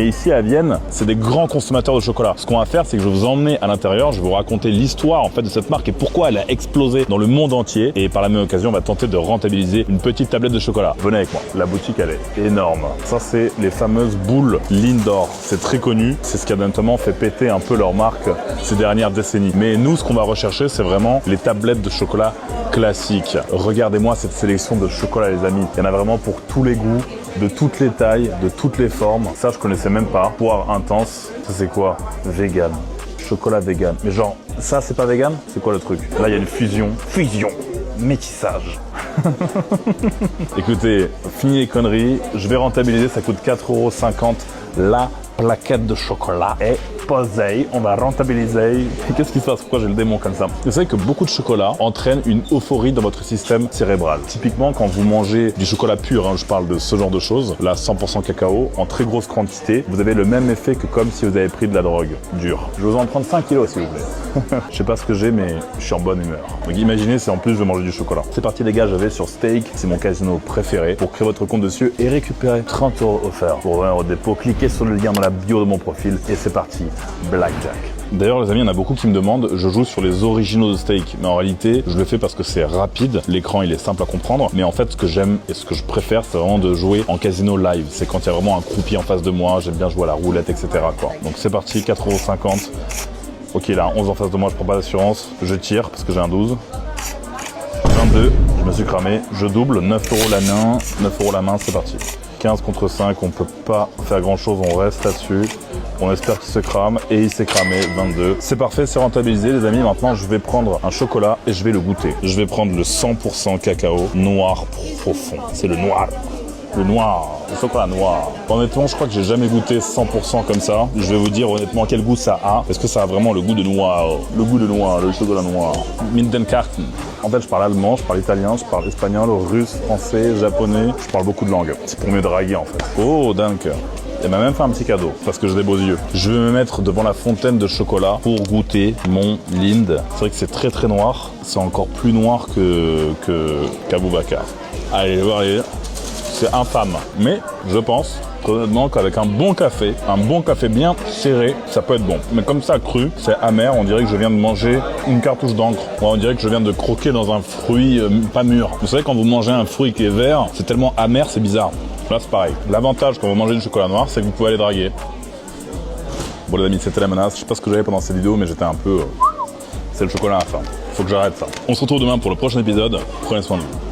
Et ici à Vienne, c'est des grands consommateurs de chocolat. Ce qu'on va faire, c'est que je vais vous emmener à l'intérieur, je vais vous raconter l'histoire en fait de cette marque et pourquoi elle a explosé dans le monde entier. Et par la même occasion, on va tenter de rentabiliser une petite tablette de chocolat. Venez avec moi, la boutique elle est énorme. Ça c'est les fameuses boules Lindor. C'est très connu, c'est ce qui a notamment fait péter un peu leur marque ces dernières décennies. Mais nous, ce qu'on va rechercher, c'est vraiment les tablettes de chocolat classiques. Regardez-moi cette sélection de chocolat les amis. Il y en a vraiment pour tous les goûts, de toutes les tailles, de toutes les formes. Ça, je connaissais même pas. Poire intense. Ça, c'est quoi? Vegan. Chocolat vegan. Mais genre, ça, c'est pas vegan? C'est quoi le truc? Là, il y a une fusion. Fusion. Métissage. Écoutez, fini les conneries. Je vais rentabiliser. Ça coûte 4,50 € la plaquette de chocolat est posée. On va rentabiliser. Et qu'est-ce qui se passe? Pourquoi j'ai le démon comme ça? Vous savez que beaucoup de chocolat entraîne une euphorie dans votre système cérébral. Typiquement, quand vous mangez du chocolat pur, je parle de ce genre de choses, là 100% cacao, en très grosse quantité, vous avez le même effet que comme si vous avez pris de la drogue dure. Je vais vous en prendre 5 kilos si vous voulez. Je sais pas ce que j'ai, mais je suis en bonne humeur. Donc imaginez si en plus je vais manger du chocolat. C'est parti les gars, je vais sur Stake, c'est mon casino préféré. Pour créer votre compte dessus et récupérer 30 € offerts pour 20 € de dépôt, cliquez sur le lien dans la bio de mon profil et c'est parti, Blackjack. D'ailleurs les amis, il y en a beaucoup qui me demandent, je joue sur les originaux de Stake, mais en réalité je le fais parce que c'est rapide, l'écran il est simple à comprendre, mais en fait ce que j'aime et ce que je préfère c'est vraiment de jouer en casino live, c'est quand il y a vraiment un croupier en face de moi, j'aime bien jouer à la roulette etc. quoi. Donc c'est parti, 4,50 €. Ok là, 11 en face de moi, je prends pas d'assurance, je tire parce que j'ai un 12. 22, je me suis cramé, je double, 9 € la main, 9 € la main, c'est parti. 15 contre 5, on peut pas faire grand chose, on reste là-dessus. On espère qu'il se crame et il s'est cramé, 22. C'est parfait, c'est rentabilisé les amis. Maintenant, je vais prendre un chocolat et je vais le goûter. Je vais prendre le 100% cacao noir profond. C'est le noir. Le noir, le chocolat noir. Honnêtement, je crois que j'ai jamais goûté 100% comme ça. Je vais vous dire honnêtement quel goût ça a. Est-ce que ça a vraiment le goût de noir? Le goût de noir, le chocolat noir. Mindenkarten. En fait, je parle allemand, je parle italien, je parle espagnol, russe, français, japonais. Je parle beaucoup de langues. C'est pour mieux draguer en fait. Oh, danke. Elle m'a même fait un petit cadeau, parce que j'ai des beaux yeux. Je vais me mettre devant la fontaine de chocolat pour goûter mon Lind. C'est vrai que c'est très très noir. C'est encore plus noir qu'Aboubacar. Allez, voyez. C'est infâme. Mais je pense honnêtement qu'avec un bon café bien serré, ça peut être bon. Mais comme ça cru, c'est amer, on dirait que je viens de manger une cartouche d'encre. On dirait que je viens de croquer dans un fruit pas mûr. Vous savez quand vous mangez un fruit qui est vert, c'est tellement amer, c'est bizarre. Là c'est pareil. L'avantage quand vous mangez du chocolat noir, c'est que vous pouvez aller draguer. Bon les amis, c'était la menace. Je sais pas ce que j'avais pendant cette vidéo, mais j'étais un peu... C'est le chocolat à la fin. Faut que j'arrête ça. On se retrouve demain pour le prochain épisode. Prenez soin de vous.